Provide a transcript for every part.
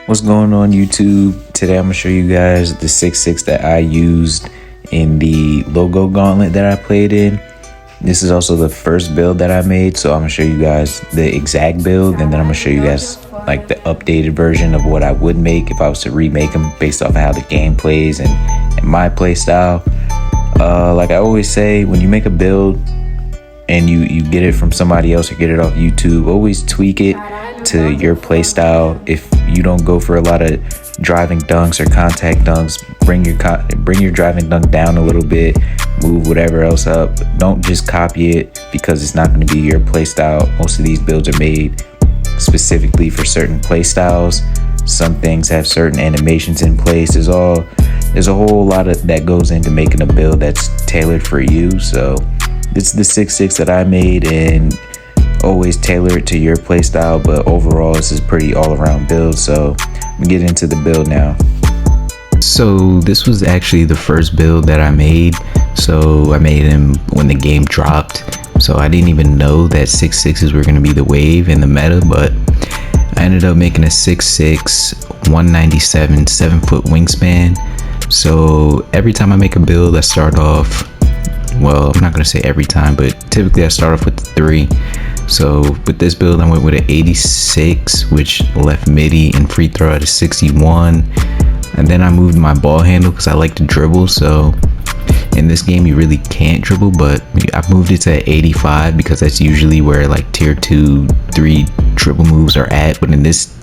What's going on YouTube? Today I'm gonna show you guys the 6.6 that I used in the logo gauntlet that I played in. This is also the first build that I made, so I'm gonna show you guys the exact build, and then I'm gonna show you guys like the updated version of what I would make if I was to remake them based off of how the game plays and my play style. Like I always say, when you make a build and you get it from somebody else or get it off YouTube, always tweak it to your play style. If you don't go for a lot of driving dunks or contact dunks, bring your driving dunk down a little bit, move whatever else up. Don't just copy it because it's not going to be your play style. Most of these builds are made specifically for certain play styles. Some things have certain animations in place. There's a whole lot of that goes into making a build that's tailored for you. So this is the 6.6 that I made, and always tailor it to your play style, but overall this is pretty all-around build. So I'm gonna get into the build now. So this was actually the first build that I made. So I made him when the game dropped, so I didn't even know that 6.6s were going to be the wave in the meta, but I ended up making a 6'6", 197, 7-foot wingspan. So every time I make a build, I start off, well, I'm not going to say every time, but typically I start off with the 3. So with this build, I went with an 86, which left midi and free throw at a 61. And then I moved my ball handle because I like to dribble. So in this game, you really can't dribble, but I moved it to 85 because that's usually where like tier 2, 3 dribble moves are at. But in this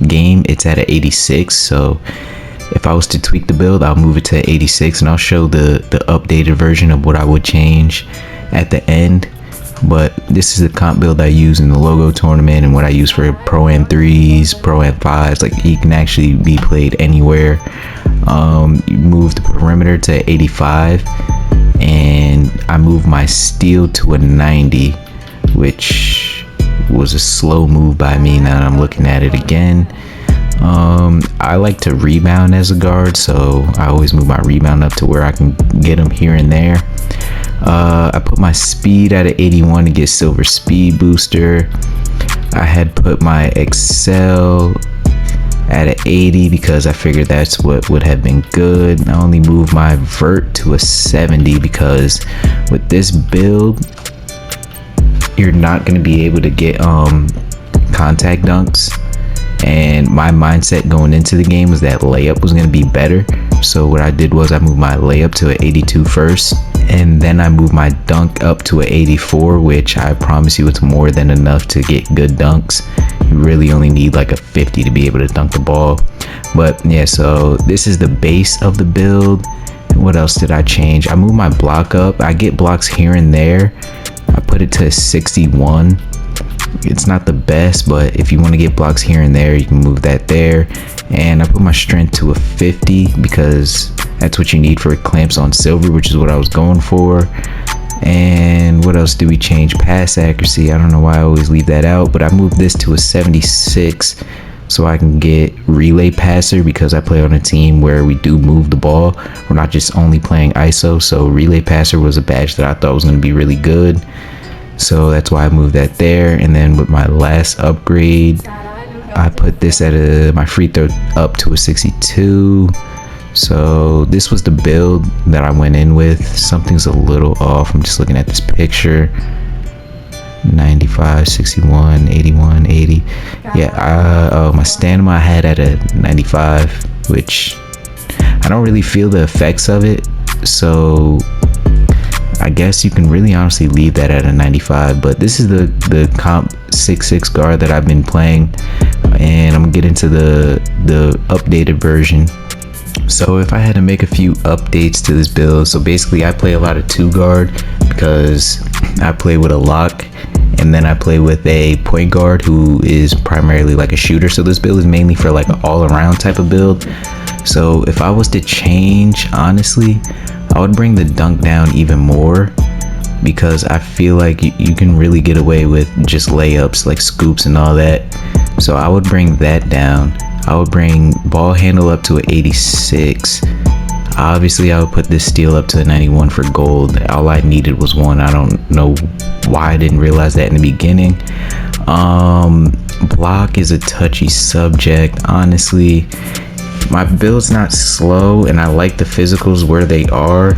game, it's at an 86. So if I was to tweak the build, I'll move it to 86, and I'll show the updated version of what I would change at the end. But this is the comp build I use in the logo tournament and what I use for Pro-Am 3s, Pro-Am 5s. Like, he can actually be played anywhere. You move the perimeter to 85, and I moved my steal to a 90, which was a slow move by me now that I'm looking at it again. I like to rebound as a guard, so I always move my rebound up to where I can get them here and there. I put my speed at an 81 to get silver speed booster. I had put my excel at an 80 because I figured that's what would have been good. I only moved my vert to a 70 because with this build, you're not going to be able to get contact dunks. And my mindset going into the game was that layup was going to be better. So what I did was I moved my layup to an 82 first, and then I moved my dunk up to an 84, which I promise you it's more than enough to get good dunks. You really only need like a 50 to be able to dunk the ball. But yeah, so this is the base of the build. What else did I change? I moved my block up. I get blocks here and there. I put it to a 61. It's not the best, but if you want to get blocks here and there, you can move that there. And I put my strength to a 50 because that's what you need for clamps on silver, which is what I was going for. And what else do we change? Pass accuracy. I don't know why I always leave that out, but I moved this to a 76 so I can get relay passer because I play on a team where we do move the ball. We're not just only playing ISO, so relay passer was a badge that I thought was going to be really good. So that's why I moved that there. And then with my last upgrade, I put this at my free throw up to a 62. So this was the build that I went in with. Something's a little off. I'm just looking at this picture. 95, 61, 81, 80. Yeah, my stamina I had at a 95, which I don't really feel the effects of it. So I guess you can really honestly leave that at a 95, but this is the comp 6.6 guard that I've been playing, and I'm gonna get into the updated version. So if I had to make a few updates to this build, so basically I play a lot of 2 guard because I play with a lock, and then I play with a point guard who is primarily like a shooter. So this build is mainly for like an all-around type of build. So if I was to change, honestly, I would bring the dunk down even more because I feel like you can really get away with just layups like scoops and all that. So I would bring that down. I would bring ball handle up to an 86. Obviously, I would put this steal up to a 91 for gold. All I needed was 1. I don't know why I didn't realize that in the beginning. block is a touchy subject. Honestly, my build's not slow and I like the physicals where they are.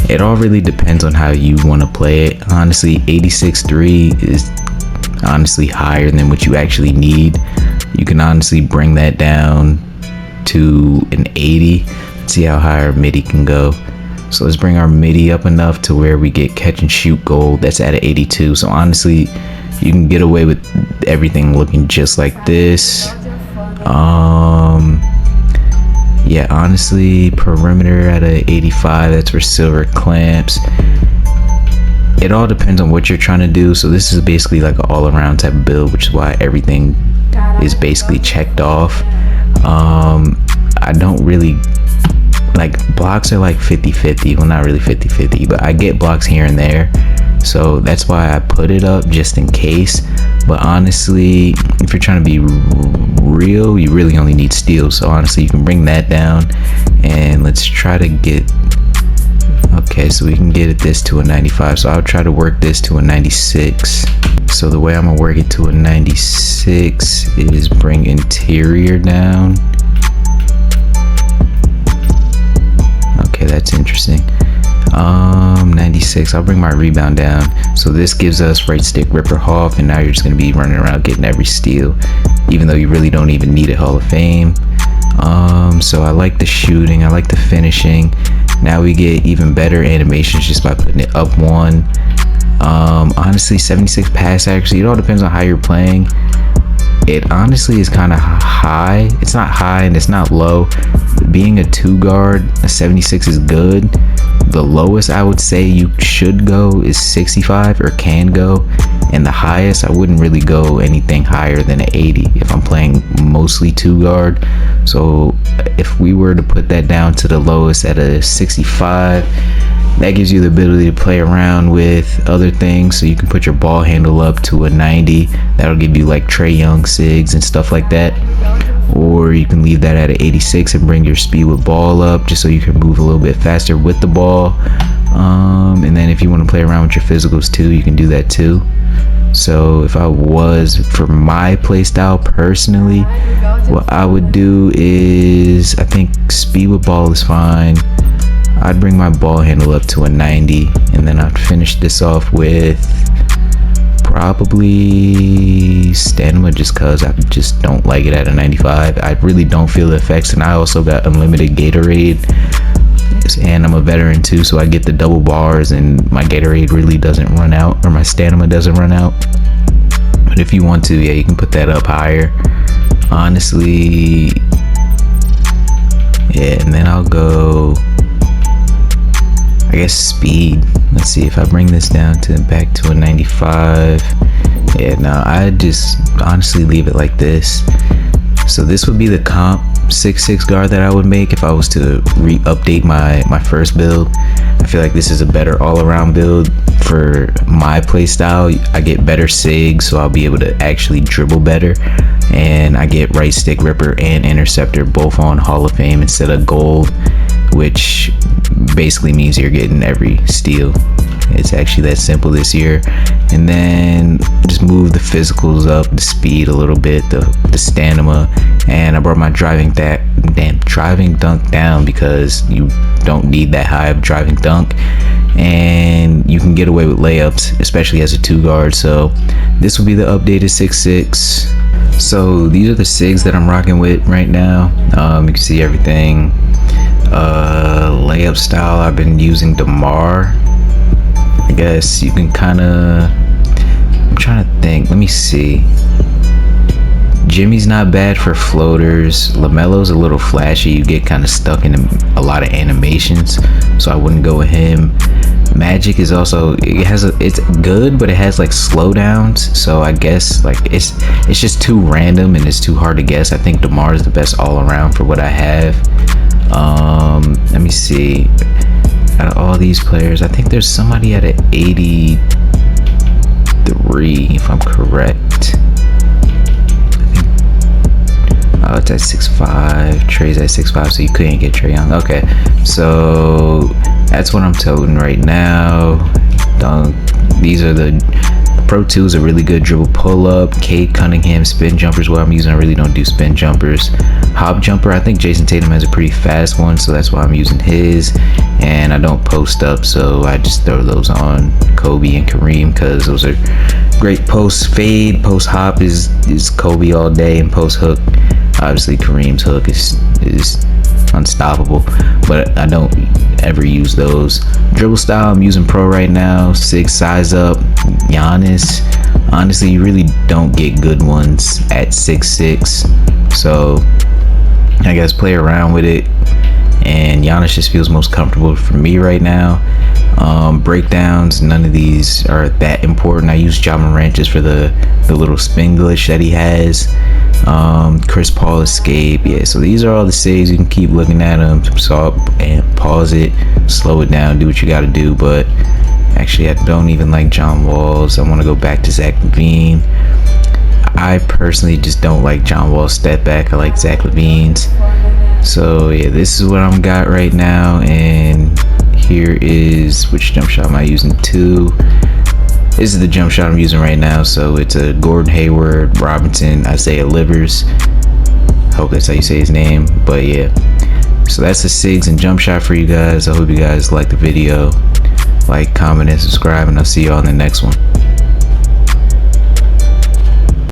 It all really depends on how you want to play it. Honestly, 86.3 is honestly higher than what you actually need. You can honestly bring that down to an 80. Let's see how high our MIDI can go. So let's bring our MIDI up enough to where we get catch and shoot gold. That's at an 82. So honestly, you can get away with everything looking just like this. Yeah, honestly, perimeter at a 85. That's for silver clamps. It all depends on what you're trying to do. So this is basically like an all-around type of build, which is why everything is basically checked off. I don't really like blocks are like 50-50. Well, not really 50-50, but I get blocks here and there, so that's why I put it up just in case. But honestly, if you're trying to be real, you really only need steel. So honestly, you can bring that down, and let's try to get, okay, so we can get this to a 95. So I'll try to work this to a 96. So the way I'm gonna work it to a 96 is bring interior down. Okay, that's interesting. 96. I'll bring my rebound down. So this gives us right stick ripper off, and now you're just gonna be running around getting every steal, even though you really don't even need a Hall of Fame. So I like the shooting, I like the finishing. Now we get even better animations just by putting it up one. Honestly, 76 pass accuracy. It all depends on how you're playing. It honestly is kind of high. It's not high and it's not low. Being a 2 guard, a 76 is good. The lowest I would say you should go is 65, or can go, and the highest I wouldn't really go anything higher than an 80 if I'm playing mostly 2 guard. So if we were to put that down to the lowest at a 65, that gives you the ability to play around with other things. So you can put your ball handle up to a 90. That'll give you like Trae Young Sigs and stuff like that. Or you can leave that at an 86 and bring your speed with ball up, just so you can move a little bit faster with the ball. And then if you want to play around with your physicals too, you can do that too. So if I was, for my play style personally, what I would do is, I think speed with ball is fine. I'd bring my ball handle up to a 90, and then I'd finish this off with probably stamina, just cause I just don't like it at a 95. I really don't feel the effects, and I also got unlimited Gatorade, and I'm a veteran too, so I get the double bars, and my Gatorade really doesn't run out, or my stamina doesn't run out. But if you want to, yeah, you can put that up higher. Honestly, yeah, and then I'll go, I guess, speed. Let's see if I bring this down to back to a 95. Yeah, no, I just honestly leave it like this. So this would be the comp 6'6" guard that I would make if I was to update my first build. I feel like this is a better all-around build for my play style. I get better Sigs, so I'll be able to actually dribble better, and I get right stick ripper and interceptor both on Hall of Fame instead of gold, which basically means you're getting every steal. It's actually that simple this year. And then just move the physicals up, the speed a little bit, the stamina, and I brought my driving dunk down because you don't need that high of driving dunk, and you can get away with layups, especially as a 2 guard. So this will be the updated 6'6". So these are the Sigs that I'm rocking with right now. You can see everything. Layup style, I've been using DeMar. I guess you can kind of, I'm trying to think, let me see. Jimmy's not bad for floaters. LaMelo's a little flashy, you get kind of stuck in a lot of animations, so I wouldn't go with him. Magic is also, it's good, but it has like slowdowns, so I guess like it's just too random and it's too hard to guess. I think DeMar is the best all around for what I have. Let me see, out of all these players, I think there's somebody at an 83 if I'm correct. Oh, it's at 6'5". Trey's at 6'5", so you couldn't get Trae Young. Okay, so that's what I'm toting right now. These are the Pro 2 is a really good dribble pull-up. Cade Cunningham spin jumper is what I'm using. I really don't do spin jumpers. Hop jumper, I think Jason Tatum has a pretty fast one, so that's why I'm using his. And I don't post up, so I just throw those on Kobe and Kareem because those are great post fade. Post hop is Kobe all day, and post hook, obviously Kareem's hook is unstoppable, but I don't ever use those. Dribble style, I'm using Pro right now. Sigs size up. Giannis, honestly, you really don't get good ones at 6'6", so I guess play around with it. And Giannis just feels most comfortable for me right now. Breakdowns, none of these are that important. I use Ja Morant just for the little spin glitch that he has. Chris Paul escape, yeah. So these are all the saves. You can keep looking at them, stop and pause it, slow it down, do what you got to do. But actually, I don't even like John Wall's. I want to go back to Zach LaVine. I personally just don't like John Wall's step back. I like Zach LaVine's. So yeah, this is what I'm got right now, and here is which jump shot am I using? 2. This is the jump shot I'm using right now. So it's a Gordon Hayward, Robinson, Isaiah Livers. Hope that's how you say his name. But yeah, so that's the Sigs and jump shot for you guys. I hope you guys like the video. Like, comment, and subscribe, and I'll see y'all in the next one.